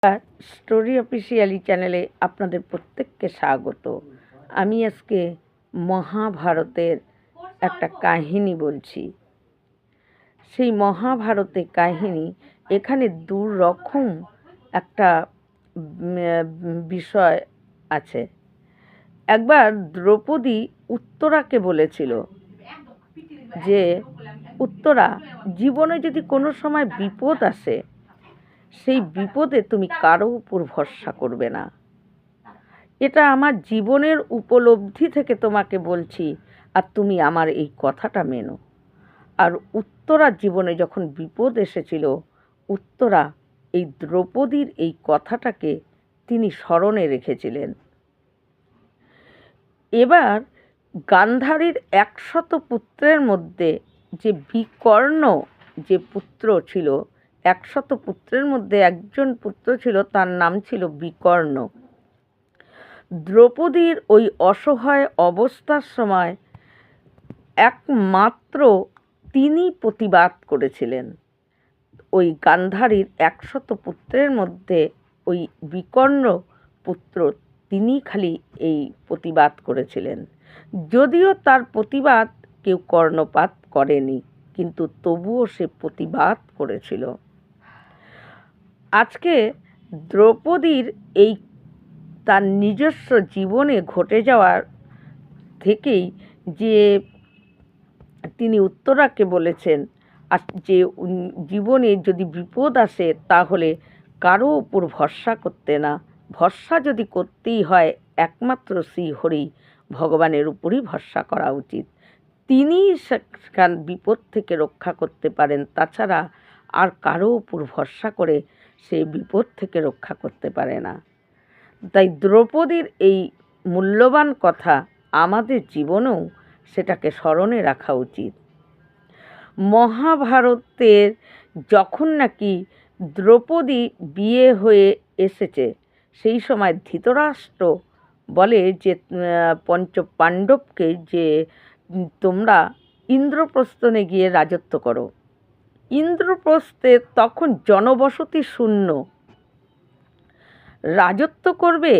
Story officially চ্যানেলে আপনাদের প্রত্যেককে স্বাগত। আমি আজকে মহাভারতের একটা কাহিনী বলছি। সেই মহাভারতের কাহিনী এখানে দু রকম একটা বিষয় আছে। একবার দ্রৌপদী উত্তরাকে বলেছিল যে, উত্তরা, জীবনে যদি কোনো সময় বিপদ আসে, সেই বিপদে তুমি কারো উপর ভরসা করবে না। এটা আমার জীবনের উপলব্ধি থেকে তোমাকে বলছি, আর তুমি আমার এই কথাটা মেনো। আর উত্তরার জীবনে যখন বিপদ এসেছিল, উত্তরা এই দ্রৌপদীর এই কথাটাকে তিনি স্মরণে রেখেছিলেন। এবার গান্ধারীর 100 পুত্রের মধ্যে যে বিকর্ণ যে পুত্র ছিল, 100 পুত্রের মধ্যে একজন পুত্র ছিল, তার নাম ছিল বিকর্ণ। দ্রৌপদীর ওই অসহায় অবস্থার সময় একমাত্র তিনি প্রতিবাদ করেছিলেন। ওই গান্ধারীর 100 পুত্রের মধ্যে ওই বিকর্ণ পুত্র তিনি খালি এই প্রতিবাদ করেছিলেন। যদিও তার প্রতিবাদ কেউ কর্ণপাত করেনি, কিন্তু তবুও সে প্রতিবাদ করেছিল। আজকে দ্রৌপদীর এই তার নিজস্ব জীবনে ঘটে যাওয়ার থেকেই যে তিনি উত্তরাকে বলেছেন, আর যে জীবনে যদি বিপদ আসে তাহলে কারো উপর ভরসা করতে না, ভরসা যদি করতেই হয় একমাত্র শ্রীহরি ভগবানের উপরই ভরসা করা উচিত। তিনিই সেখান বিপদ থেকে রক্ষা করতে পারেন, তাছাড়া আর কারো উপর ভরসা করে সে বিপদ থেকে রক্ষা করতে পারে না। তাই দ্রৌপদীর এই মূল্যবান কথা আমাদের জীবনেও সেটাকে স্মরণে রাখা উচিত। মহাভারতের যখন নাকি দ্রৌপদী বিয়ে হয়ে এসেছে, সেই সময় ধৃতরাষ্ট্র বলে যে পঞ্চপাণ্ডবকে যে তোমরা ইন্দ্রপ্রস্থে গিয়ে রাজত্ব করো। ইন্দ্রপ্রস্থে তখন জনবসতি শূন্য, রাজত্ব করবে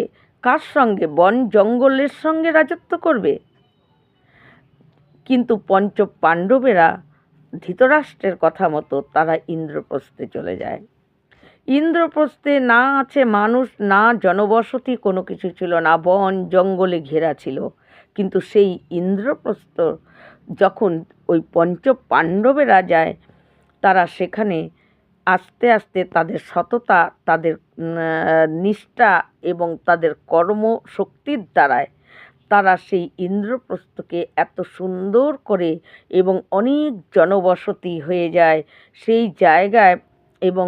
কার সঙ্গে? বন জঙ্গলের সঙ্গে রাজত্ব করবে। কিন্তু পঞ্চপাণ্ডবেরা ধৃতরাষ্ট্রের কথা মতো তারা ইন্দ্রপ্রস্থে চলে যায়। ইন্দ্রপ্রস্থে না আছে মানুষ, না জনবসতি, কোনো কিছু ছিল না, বন জঙ্গলে ঘেরা ছিল। কিন্তু সেই ইন্দ্রপ্রস্থ যখন ওই পঞ্চপাণ্ডবেরা যায়, তারা সেখানে আস্তে আস্তে তাদের সততা, তাদের নিষ্ঠা এবং তাদের কর্মশক্তির দ্বারায় তারা সেই ইন্দ্রপ্রস্থকে এত সুন্দর করে এবং অনেক জনবসতি হয়ে যায় সেই জায়গায়, এবং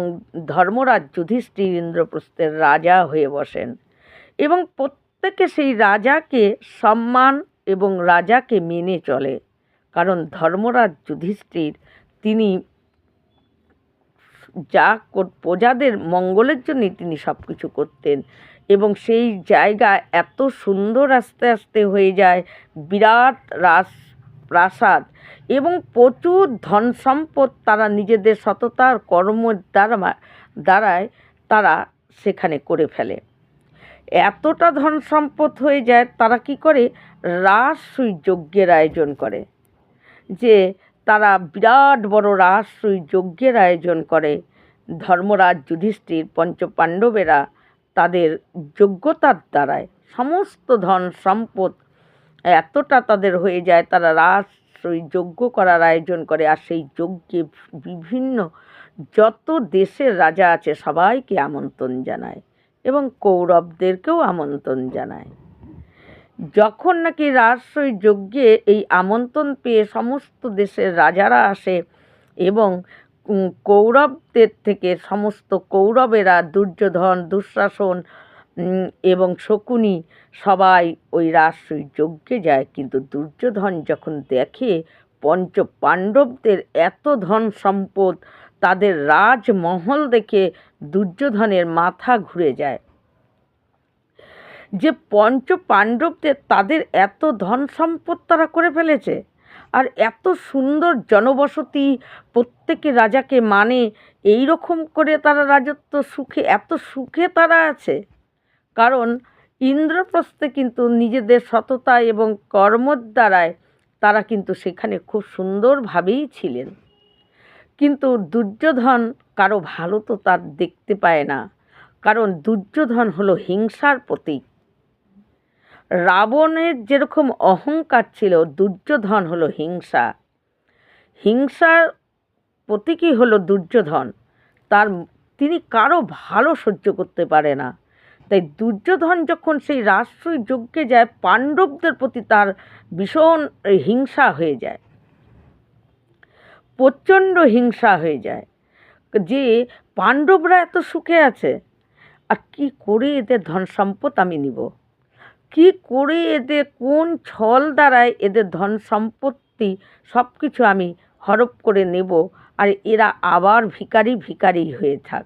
ধর্মরাজ যুধিষ্ঠির ইন্দ্রপ্রস্থের রাজা হয়ে বসেন এবং প্রত্যেকে সেই রাজাকে সম্মান এবং রাজাকে মেনে চলে। কারণ ধর্মরাজ যুধিষ্ঠির তিনি যা প্রজাদের মঙ্গলের জন্যই তিনি সব কিছু করতেন, এবং সেই জায়গা এত সুন্দর আস্তে আস্তে হয়ে যায়, বিরাট প্রাসাদ এবং প্রচুর ধন সম্পদ তারা নিজেদের সততার কর্মের দ্বারায় তারা সেখানে করে ফেলে। এতটা ধন সম্পদ হয়ে যায়, তারা কি করে? রাজসূয় যজ্ঞের আয়োজন করে, যে তারা বিরাট বড় রাজসূয় যজ্ঞের আয়োজন করে। ধর্মরাজ যুধিষ্ঠির পঞ্চপাণ্ডবেরা তাদের যোগ্যতার দ্বারায় সমস্ত ধন সম্পদ এতটা তাদের হয়ে যায়, তারা রাজসূয় যজ্ঞ করার আয়োজন করে। আর সেই যজ্ঞে বিভিন্ন যত দেশের রাজা আছে সবাইকে আমন্ত্রণ জানায় এবং কৌরবদেরকেও আমন্ত্রণ জানায়। যখন নাকি রাজসূয় যজ্ঞে এই আমন্ত্রণ পেয়ে সমস্ত দেশের রাজারা আসে, এবং কৌরবদের থেকে সমস্ত কৌরবেরা, দুর্যোধন, দুঃশাসন এবং শকুনি সবাই ওই রাজসূয় যজ্ঞে যায়। কিন্তু দুর্যোধন যখন দেখে পঞ্চপাণ্ডবদের এত ধন সম্পদ, তাদের রাজমহল দেখে দুর্যোধনের মাথা ঘুরে যায়, যে পঞ্চপাণ্ডবদের তাদের এত ধন সম্পদ তারা করে ফেলেছে, আর এত সুন্দর জনবসতি, প্রত্যেকে রাজাকে মানে, এই রকম করে তারা রাজত্ব সুখে, এত সুখে তারা আছে। কারণ ইন্দ্রপ্রস্থে কিন্তু নিজেদের সততা এবং কর্মর দ্বারায় তারা কিন্তু সেখানে খুব সুন্দরভাবেই ছিলেন। কিন্তু দুর্যোধন কারো ভালো তো তার দেখতে পায় না, কারণ দুর্যোধন হলো হিংসার প্রতীক। রাবণের যেরকম অহংকার ছিল, দুর্যোধন হলো হিংসা। হিংসার প্রতীকই হলো দুর্যোধন। তিনি কারো ভালো সহ্য করতে পারে না। তাই দুর্যোধন যখন সেই রাজসূয় যজ্ঞে যায়, পাণ্ডবদের প্রতি তার ভীষণ হিংসা হয়ে যায়, প্রচণ্ড হিংসা হয়ে যায় যে পাণ্ডবরা এত সুখে আছে, আর কি করে এদের ধন সম্পদ আমি নিব, কি করে এদের কোন ছল দ্বারায় এদের ধন সম্পত্তি সব কিছু আমি হরপ করে নেব, আর এরা আবার ভিখারি ভিখারি হয়ে থাক।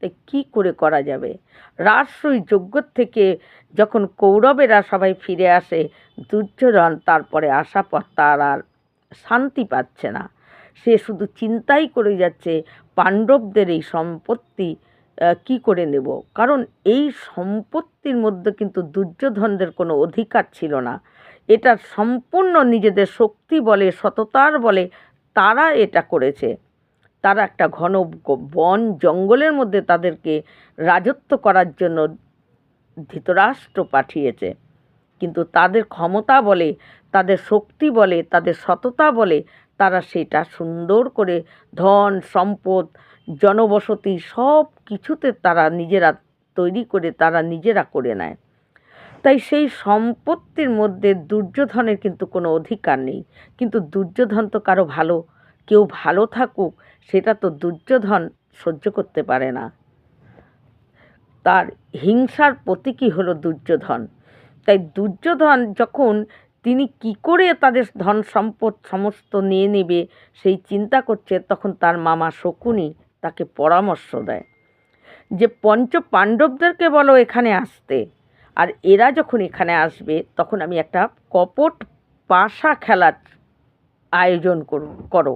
তাই কী করে করা যাবে? রাজসূয় যজ্ঞ থেকে যখন কৌরবেরা সবাই ফিরে আসে, দুর্যোধন তারপরে আসার পর তার আর শান্তি পাচ্ছে না। সে শুধু চিন্তাই করে যাচ্ছে পাণ্ডবদের এই সম্পত্তি কি করে নেব। কারণ এই সম্পত্তির মধ্যে কিন্তু দুর্যোধনদের কোনো অধিকার ছিল না। এটা সম্পূর্ণ নিজেদের শক্তি বলে, সততার বলে তারা এটা করেছে। তারা একটা ঘন বন জঙ্গলের মধ্যে তাদেরকে রাজত্ব করার জন্য ধৃতরাষ্ট্র পাঠিয়েছে। কিন্তু তাদের ক্ষমতা বলে, তাদের শক্তি বলে, তাদের সততা বলে তারা সেটা সুন্দর করে ধন সম্পদ, জনবসতি সব কিছুতে তারা নিজেরা তৈরি করে তারা নিজেরা করে নেয়। তাই সেই সম্পত্তির মধ্যে দুর্যোধনের কিন্তু কোনো অধিকার নেই। কিন্তু দুর্যোধন তো কারো ভালো, কেউ ভালো থাকুক সেটা তো দুর্যোধন সহ্য করতে পারে না। তার হিংসার প্রতীকই হলো দুর্যোধন। তাই দুর্যোধন যখন তিনি কি করে তাদের ধন সম্পদ সমস্ত নিয়ে নেবে সেই চিন্তা করছে, তখন তার মামা শকুনি তাকে পরামর্শ দেয় যে পঞ্চ পাণ্ডবদেরকে বলো এখানে আসতে, আর এরা যখন এখানে আসবে তখন আমি একটা কপট পাশা খেলার আয়োজন করো,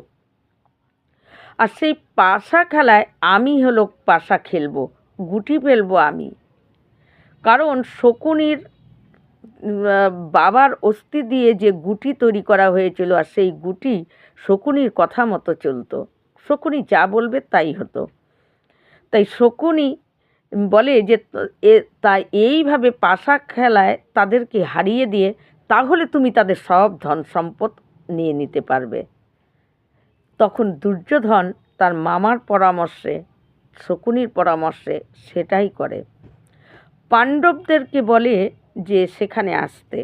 আর সেই পাশা খেলায় আমি হলো পাশা খেলবো, গুটি ফেলবো আমি। কারণ শকুনির বাবার অস্থি দিয়ে যে গুটি তৈরি করা হয়েছিল, আর সেই গুটি শকুনির কথা মতো চলতো, শকুনি যা বলবে তাই হতো। তাই শকুনি বলে যে তাই এইভাবে পাশা খেলায় তাদেরকে হারিয়ে দিয়ে তাহলে তুমি তাদের সব ধন সম্পদ নিয়ে নিতে পারবে। তখন দুর্যোধন তার মামার পরামর্শে, শকুনির পরামর্শে সেটাই করে। পাণ্ডবদেরকে বলে যে সেখানে আসতে।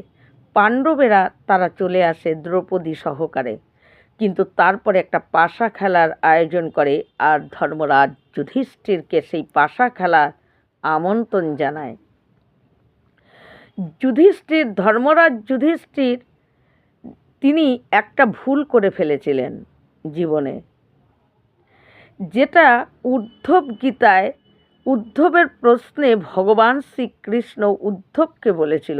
পাণ্ডবেরা তারা চলে আসে দ্রৌপদী সহকারে। কিন্তু তারপরে একটা পাশা খেলার আয়োজন করে, আর ধর্মরাজ যুধিষ্ঠিরকে সেই পাশা খেলার আমন্ত্রণ জানায়। ধর্মরাজ যুধিষ্ঠির তিনি একটা ভুল করে ফেলেছিলেন জীবনে, যেটা উদ্ধব গীতায় উদ্ধবের প্রশ্নে ভগবান শ্রীকৃষ্ণ উদ্ধবকে বলেছিল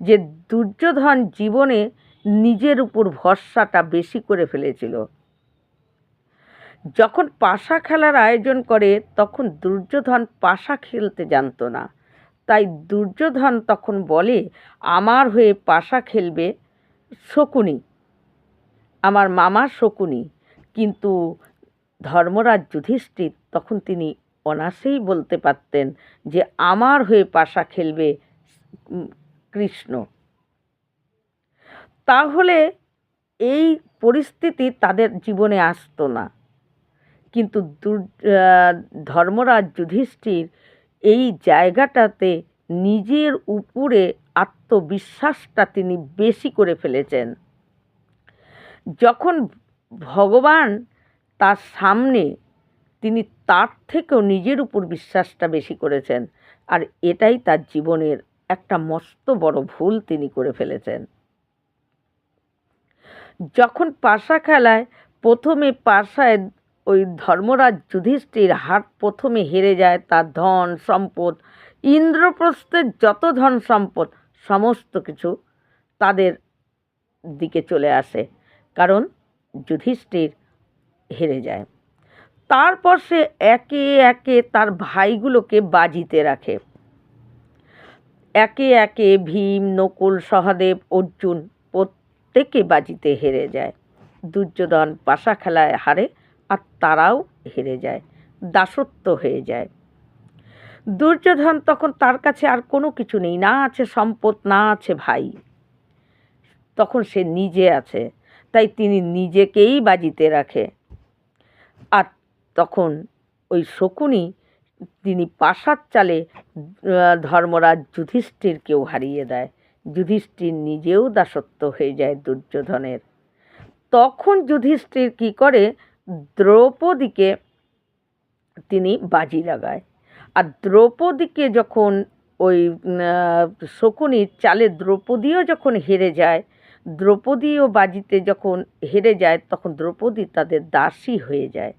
যে দুর্যোধন জীবনে নিজের উপর ভরসাটা বেশি করে ফেলেছিল। যখন পাশা খেলার আয়োজন করে তখন দুর্যোধন পাশা খেলতে জানতো না। তাই দুর্যোধন তখন বলে আমার হয়ে পাশা খেলবে শকুনি, আমার মামা শকুনি। কিন্তু ধর্মরাজ যুধিষ্ঠির তখন তিনি অনায়াসেই বলতে পারতেন যে আমার হয়ে পাশা খেলবে কৃষ্ণ। তাহলে এই পরিস্থিতি তাদের জীবনে আসতো না। কিন্তু ধর্মরাজ যুধিষ্ঠির এই জায়গাটাতে নিজের উপরে আত্মবিশ্বাসটা তিনি বেশি করে ফেলেছেন। যখন ভগবান তার সামনে, তিনি তার থেকেও নিজের উপর বিশ্বাসটা বেশি করেছেন, আর এটাই তার জীবনের একটা মস্ত বড় ভুল তিনি করে ফেলেছেন। যখন পাশা খেলায় প্রথমে পাশায় ওই ধর্মরাজ যুধিষ্ঠির প্রথমে হেরে যায়, তার ধন সম্পদ, ইন্দ্রপ্রস্থের যত ধন সম্পদ সমস্ত কিছু তাদের দিকে চলে আসে, কারণ যুধিষ্ঠির হেরে যায়। তারপর সে একে একে তার ভাইগুলোকে বাজিতে রাখে। একে একে ভীম, নকুল, সহদেব, অর্জুন প্রত্যেকে বাজিতে হেরে যায়। দুর্যোধন পাশা খেলায় হারে, আর তারাও হেরে যায়, দাসত্ব হয়ে যায়। দুর্যোধন তখন তার কাছে আর কোনো কিছু নেই, না আছে সম্পদ, না আছে ভাই, তখন সে নিজে আছে, তাই তিনি নিজেকেই বাজিতে রাখে। আর তখন ওই শকুনি তিনি পাশার চালে ধর্মরাজ যুধিষ্ঠিরকেও হারিয়ে দেয়। যুধিষ্ঠির নিজেও দাসত্ব হয়ে যায় দুর্যোধনের। তখন যুধিষ্ঠির কী করে, দ্রৌপদীকে তিনি বাজি লাগায়। আর দ্রৌপদীকে যখন ওই শকুনির চালে দ্রৌপদীও যখন হেরে যায়, দ্রৌপদীও বাজিতে যখন হেরে যায়, তখন দ্রৌপদী তাদের দাসী হয়ে যায়।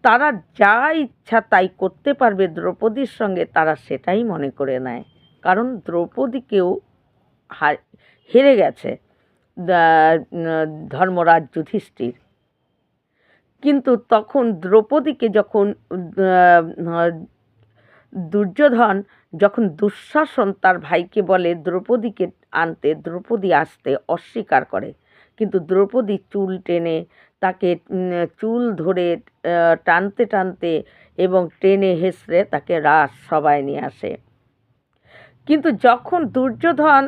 তারা যা ইচ্ছা তাই করতে পারবে দ্রৌপদীর সঙ্গে, তারা সেটাই মনে করে নেয়, কারণ দ্রৌপদীকেও হেরে গেছে ধর্মরাজ যুধিষ্ঠির। কিন্তু তখন দ্রৌপদীকে যখন দুর্যোধন যখন দুঃশাসন তার ভাইকে বলে দ্রৌপদীকে আনতে, দ্রৌপদী আসতে অস্বীকার করে। কিন্তু দ্রৌপদী চুল টেনে তাকে চুল ধরে টানতে টানতে এবং টেনে হেসড়ে তাকে রাজসভায় নিয়ে আসে। কিন্তু যখন দুর্যোধন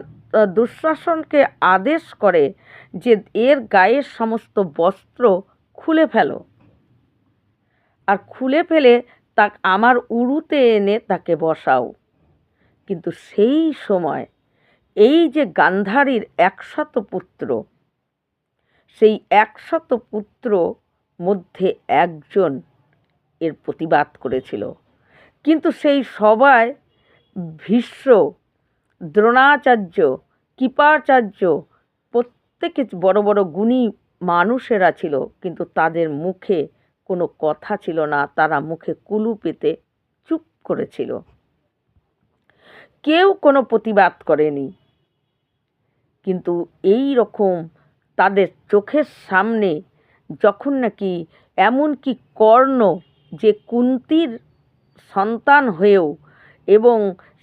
দুঃশাসনকে আদেশ করে যে এর গায়ের সমস্ত বস্ত্র খুলে ফেলো, আর খুলে ফেলে তা আমার উরুতে এনে তাকে বসাও, কিন্তু সেই সময় এই যে গান্ধারীর 100 পুত্র, সেই 100 পুত্র মধ্যে একজন এর প্রতিবাদ করেছিল। কিন্তু সেই সবাই ভীষ্ম, দ্রোণাচার্য, কৃপাচার্য প্রত্যেকে বড় বড় গুণী মানুষেরা ছিল, কিন্তু তাদের মুখে কোনো কথা ছিল না, তারা মুখে কুলু পেতে চুপ করেছিল, কেউ কোনো প্রতিবাদ করেনি। কিন্তু এই রকম তাদের চোখের সামনে যখন নাকি এমনকি কর্ণ, যে কুন্তির সন্তান হয়েও, এবং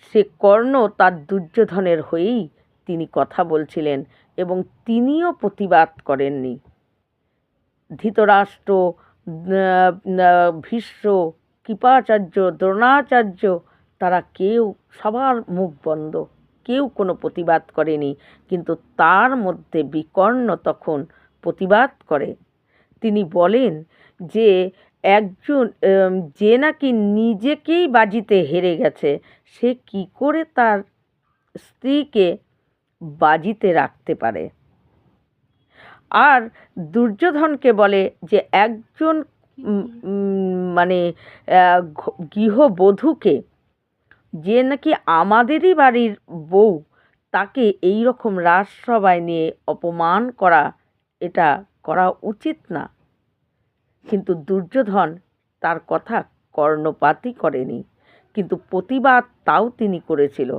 সে কর্ণ তার দুর্যোধনের হয়েই তিনি কথা বলছিলেন এবং তিনিও প্রতিবাদ করেননি। ধৃতরাষ্ট্র, ভীষ্ম, কৃপাচার্য, দ্রোণাচার্য তারা কেউ, সবার মুখ বন্ধ, কেউ কোনো প্রতিবাদ করেনি। কিন্তু তার মধ্যে বিকর্ণ তখন প্রতিবাদ করে। তিনি বলেন যে একজন যে নাকি নিজেকেই বাজিতে হেরে গেছে, সে কি করে তার স্ত্রীকে বাজিতে রাখতে পারে। আর দুর্যোধনকে বলে যে একজন মানে গৃহবধূকে, যে নাকি আমাদেরই বাড়ির বউ, তাকে এই রকম রাজসভায় নিয়ে অপমান করা, এটা করা উচিত না। কিন্তু দুর্যোধন তার কথা কর্ণপাতই করেনি, কিন্তু প্রতিবাদ তাও তিনি করেছিল।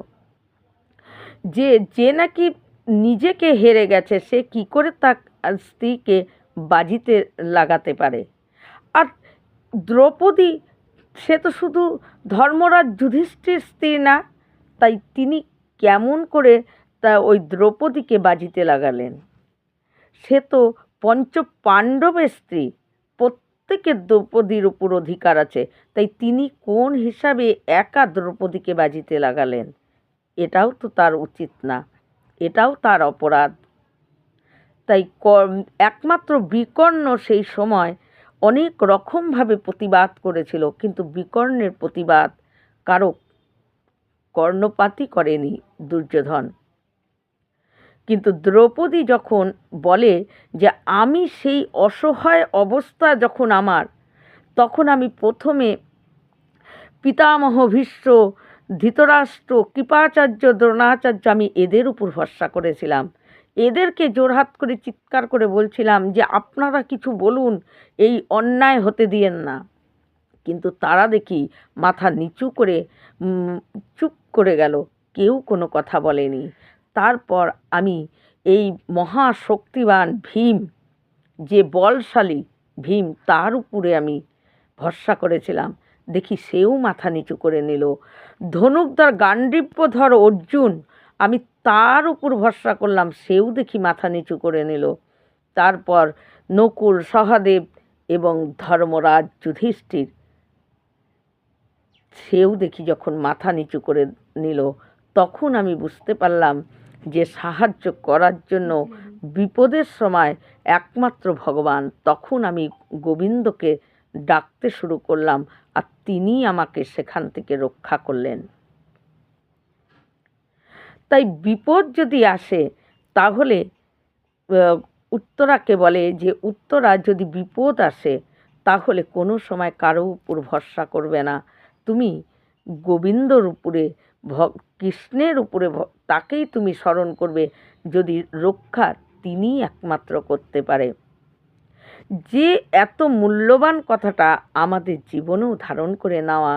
যে নাকি নিজেকে হেরে গেছে, সে কি করে তার স্ত্রীকে বাজিতে লাগাতে পারে। আর দ্রৌপদী, সে তো শুধু ধর্মরাজ যুধিষ্ঠির স্ত্রী না, তাই তিনি কেমন করে তা ওই দ্রৌপদীকে বাজিতে লাগালেন। সে তো পঞ্চ পাণ্ডবের স্ত্রী, প্রত্যেকের দ্রৌপদীর উপর অধিকার আছে, তাই তিনি কোন হিসাবে একা দ্রৌপদীকে বাজিতে লাগালেন? এটাও তো তার উচিত না, এটাও তার অপরাধ। তাই একমাত্র বিকর্ণ সেই সময় অনেক রকমভাবে প্রতিবাদ করেছিল, কিন্তু বিকর্ণের প্রতিবাদ কারো কর্ণপাতই করেনি দুর্যোধন। কিন্তু দ্রৌপদী যখন বলে যে আমি সেই অসহায় অবস্থা যখন আমার, তখন আমি প্রথমে পিতামহ ভীষ্ম, ধৃতরাষ্ট্র, কৃপাচার্য, দ্রোণাচার্য, আমি এদের উপর ভরসা করেছিলাম, এদেরকে জোরহাত করে চিৎকার করে বলছিলাম যে আপনারা কিছু বলুন, এই অন্যায় হতে দিয়েন না। কিন্তু তারা দেখি মাথা নিচু করে চুপ করে গেল, কেউ কোনো কথা বলেনি। তারপর আমি এই মহাশক্তিবান ভীম, যে বলশালী ভীম, তার উপরে আমি ভরসা করেছিলাম, দেখি সেও মাথা নিচু করে নিল। ধনুকধর গান্ডীবধর অর্জুন, আমি তার উপর ভরসা করলাম, সেও দেখি মাথা নিচু করে নিল। তারপর নকুল, সহদেব এবং ধর্মরাজ যুধিষ্ঠির, সেও দেখি যখন মাথা নিচু করে নিল, তখন আমি বুঝতে পারলাম যে সাহায্য করার জন্য বিপদের সময় একমাত্র ভগবান। তখন আমি গোবিন্দকে ডাকতে শুরু করলাম, আর তিনি আমাকে সেখান থেকে রক্ষা করলেন। তাই বিপদ যদি আসে, তাহলে উত্তরাকে বলে যে উত্তরা, যদি বিপদ আসে তাহলে কোনো সময় কারো উপর ভরসা করবে না, তুমি গোবিন্দর উপরে, কৃষ্ণের উপরে, তাকেই তুমি স্মরণ করবে, যদি রক্ষা তিনি একমাত্র করতে পারে। যে এত মূল্যবান কথাটা আমাদের জীবনেও ধারণ করে নেওয়া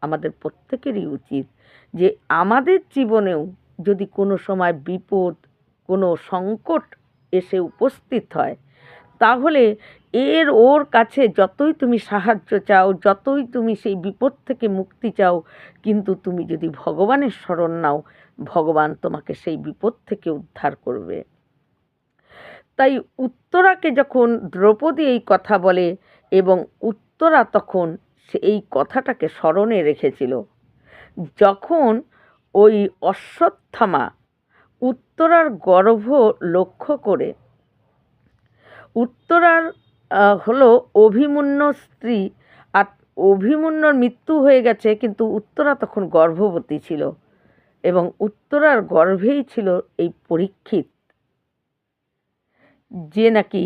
আমাদের প্রত্যেকেরই উচিত, যে আমাদের জীবনেও যদি কোনো সময় বিপদ, কোনো সংকট এসে উপস্থিত হয়, তাহলে ওর কাছে যতই তুমি সাহায্য চাও, যতই তুমি সেই বিপদ থেকে মুক্তি চাও, কিন্তু তুমি যদি ভগবানের শরণ নাও, ভগবান তোমাকে সেই বিপদ থেকে উদ্ধার করবে। তাই উত্তরাকে যখন দ্রৌপদী এই কথা বলে, এবং উত্তরা তখন এই কথাটাকে স্মরণে রেখেছিল, যখন ওই অশ্বত্থামা উত্তরার গর্ভ লক্ষ্য করে, উত্তরার হলো অভিমন্যুর স্ত্রী, আর অভিমন্যুর মৃত্যু হয়ে গেছে, কিন্তু উত্তরা তখন গর্ভবতী ছিল, এবং উত্তরার গর্ভেই ছিল এই পরীক্ষিত, যে নাকি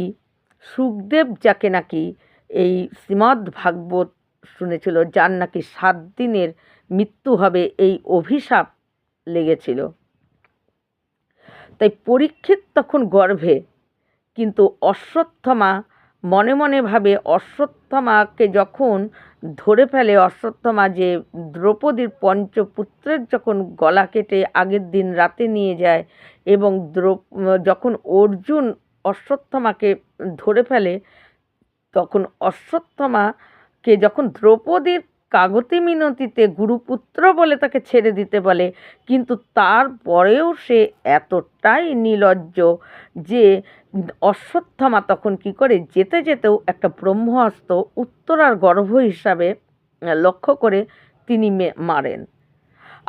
সুখদেব, যাকে নাকি এই শ্রীমদ্ ভাগবত শুনেছিল, যার নাকি 7 দিনের মৃত্যু হবে, এই অভিশাপ লেগেছিল। তাই পরীক্ষিত তখন গর্ভে, কিন্তু অশ্বত্থামা মনে মনে ভাবে, অশ্বত্থামাকে যখন ধরে ফেলে, অশ্বত্থামা যে দ্রৌপদীর পঞ্চপুত্রের যখন গলা কেটে আগের দিন রাতে নিয়ে যায়, এবং যখন অর্জুন অশ্বত্থামাকে ধরে ফেলে, তখন অশ্বত্থামাকে যখন দ্রৌপদীর কাগতি মিনতিতে গুরুপুত্র বলে তাকে ছেড়ে দিতে বলে, কিন্তু তারপরেও সে এতটাই নির্লজ্জ যে অশ্বত্থামা তখন কি করে, যেতে যেতেও একটা ব্রহ্মাস্ত্র উত্তরার গর্ভ হিসাবে লক্ষ্য করে তিনি মারেন।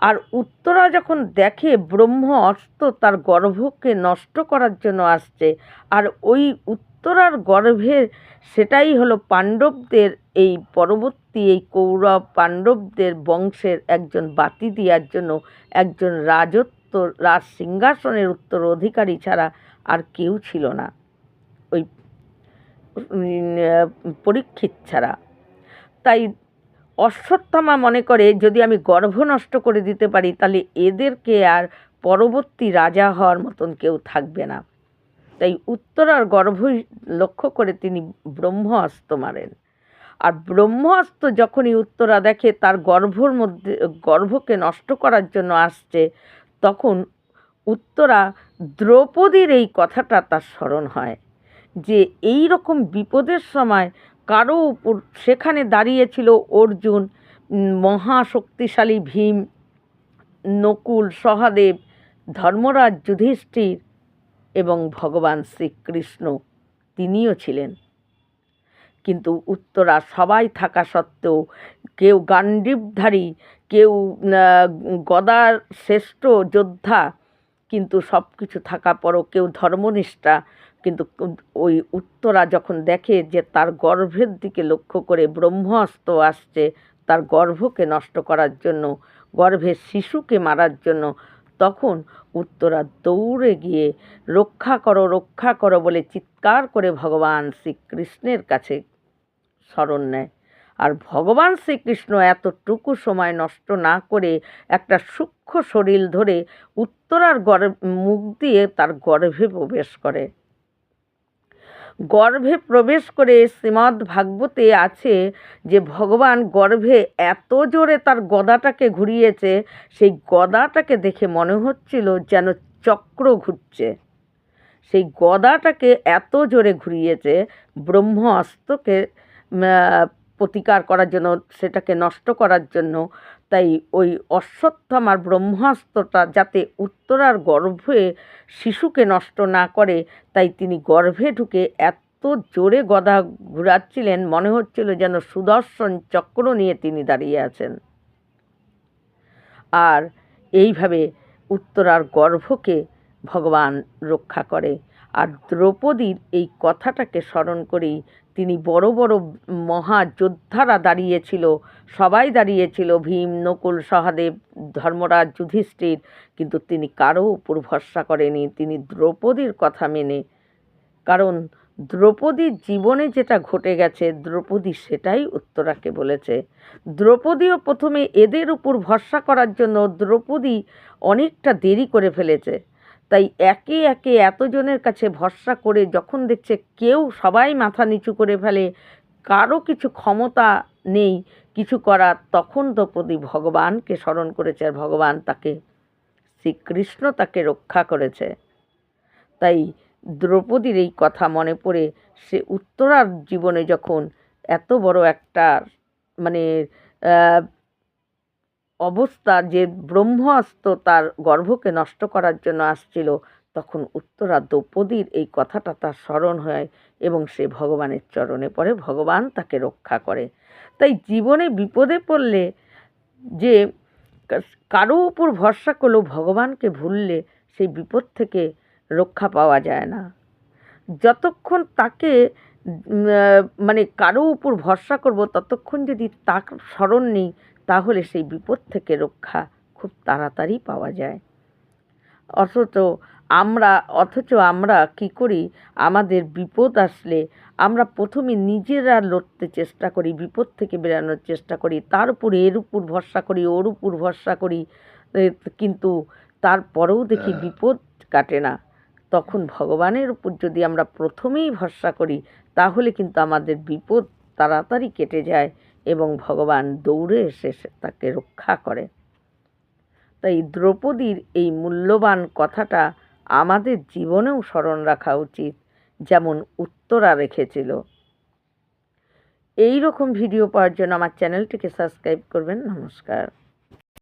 আর উত্তরা যখন দেখে ব্রহ্ম অস্ত্র তার গর্ভকে নষ্ট করার জন্য আসছে, আর ওই উত্তরার গর্ভের, সেটাই হলো পাণ্ডবদের, এই পরবর্তী এই কৌরব পাণ্ডবদের বংশের একজন বাতি দেওয়ার জন্য একজন রাজ সিংহাসনের উত্তর অধিকারী ছাড়া আর কেউ ছিল না, ওই পরীক্ষিত ছাড়া। তাই অশ্বত্থামা মনে করে, যদি আমি গর্ভ নষ্ট করে দিতে পারি, তাহলে এদেরকে আর পরবর্তী রাজা হওয়ার মতন কেউ থাকবে না। তাই উত্তরার গর্ভ লক্ষ্য করে তিনি ব্রহ্মাস্ত্র মারেন। আর ব্রহ্মাস্ত্র যখনই উত্তরা দেখে তার গর্ভকে নষ্ট করার জন্য আসছে, তখন উত্তরা দ্রৌপদীর এই কথাটা তার স্মরণ হয়, যে এই রকম বিপদের সময় কারো উপর, সেখানে দাঁড়িয়েছিল অর্জুন, মহাশক্তিশালী ভীম, নকুল, সহদেব, ধর্মরাজ যুধিষ্ঠির এবং ভগবান শ্রীকৃষ্ণ, তিনিও ছিলেন। কিন্তু উত্তরা সবাই থাকা সত্ত্বেও, কেউ গান্ডীবধারী, কেউ গদার শ্রেষ্ঠ যোদ্ধা, কিন্তু সব কিছু থাকা পরও কেউ ধর্মনিষ্ঠা, কিন্তু ওই উত্তরা যখন দেখে যে তার গর্ভের দিকে লক্ষ্য করে ব্রহ্মাস্ত্র আসছে, তার গর্ভকে নষ্ট করার জন্য, গর্ভের শিশুকে মারার জন্য, তখন উত্তরা দৌড়ে গিয়ে রক্ষা করো বলে চিৎকার করে ভগবান শ্রীকৃষ্ণের কাছে শরণ নেয়। আর ভগবান শ্রীকৃষ্ণ এতটুকু সময় নষ্ট না করে একটা সূক্ষ্ম শরীর ধরে উত্তরার মুখ দিয়ে তার গর্ভে প্রবেশ করে। গর্ভে প্রবেশ করে শ্রীমদ্ ভাগবতে আছে যে ভগবান গর্ভে এত জোরে তার গদাটাকে ঘুরিয়েছে, সেই গদাটাকে দেখে মনে হচ্ছিল যেন চক্র ঘুরছে। সেই গদাটাকে এত জোরে ঘুরিয়েছে ব্রহ্ম অস্ত্রকে প্রতিকার করার জন্য, সেটাকে নষ্ট করার জন্য। তাই ওই অশ্বত্থামার ব্রহ্মাস্ত্রটা যাতে উত্তরার গর্ভে শিশুকে নষ্ট না করে, তাই তিনি গর্ভে ঢুকে এত জোরে গদা ঘুরাচ্ছিলেন, মনে হচ্ছিল যেন সুদর্শন চক্র নিয়ে তিনি দাঁড়িয়ে আছেন। আর এইভাবে উত্তরার গর্ভকে ভগবান রক্ষা করে। আর দ্রৌপদীর এই কথাটাকে স্মরণ করেই তিনি বড় বড় মহাযোদ্ধারা দাঁড়িয়েছিল, সবাই দাঁড়িয়েছিল, ভীম, নকুল, সহদেব, ধর্মরাজ, যুধিষ্ঠির, কিন্তু তিনি কারো উপর ভরসা করেনি, তিনি দ্রৌপদীর কথা মেনে। কারণ দ্রৌপদীর জীবনে যেটা ঘটে গেছে, দ্রৌপদী সেটাই উত্তরাকে বলেছে। দ্রৌপদীও প্রথমে এদের উপর ভরসা করার জন্য দ্রৌপদী অনেকটা দেরি করে ফেলেছে। তাই একে একে এতজনের কাছে ভরসা করে যখন দেখছে কেউ, সবাই মাথা নিচু করে ফেলে, কারো কিছু ক্ষমতা নেই কিছু করার, তখন দ্রৌপদী ভগবানকে স্মরণ করেছে, আর ভগবান তাকে, শ্রীকৃষ্ণ তাকে রক্ষা করেছে। তাই দ্রৌপদীর এই কথা মনে পড়ে সে উত্তরার জীবনে যখন এত বড় একটা মানে অবস্থা, যে ব্রহ্মাস্ত্র তার গর্ভকে নষ্ট করার জন্য আসছিল, তখন উত্তরা দ্রৌপদীর এই কথাটা তার স্মরণ হয় এবং সে ভগবানের চরণে পড়ে, ভগবান তাকে রক্ষা করে। তাই জীবনে বিপদে পড়লে, যে কারো উপর ভরসা করলেও ভগবানকে ভুললে সেই বিপদ থেকে রক্ষা পাওয়া যায় না। যতক্ষণ তাকে মানে কারো উপর ভরসা করব, ততক্ষণ যদি তার স্মরণ নেই, তাহলে সেই বিপদ থেকে রক্ষা খুব তাড়াতাড়ি পাওয়া যায়। অথচ আমরা কি করি, আমাদের বিপদ আসলে আমরা প্রথমে নিজেরা লড়তে চেষ্টা করি, বিপদ থেকে বেরানোর চেষ্টা করি, তার উপর এর উপর ভরসা করি, ওর উপর ভরসা করি, কিন্তু তারপরেও দেখি বিপদ কাটে না। তখন ভগবানের উপর যদি আমরা প্রথমেই ভরসা করি, তাহলে কিন্তু আমাদের বিপদ তাড়াতাড়ি কেটে যায় এবং ভগবান দৌড়ে এসে তাকে রক্ষা করে। তাই দ্রৌপদীর এই মূল্যবান কথাটা আমাদের জীবনেও স্মরণ রাখা উচিত, যেমন উত্তরা রেখেছিল। এই রকম ভিডিও পাওয়ার জন্য আমার চ্যানেলটিকে সাবস্ক্রাইব করবেন। নমস্কার।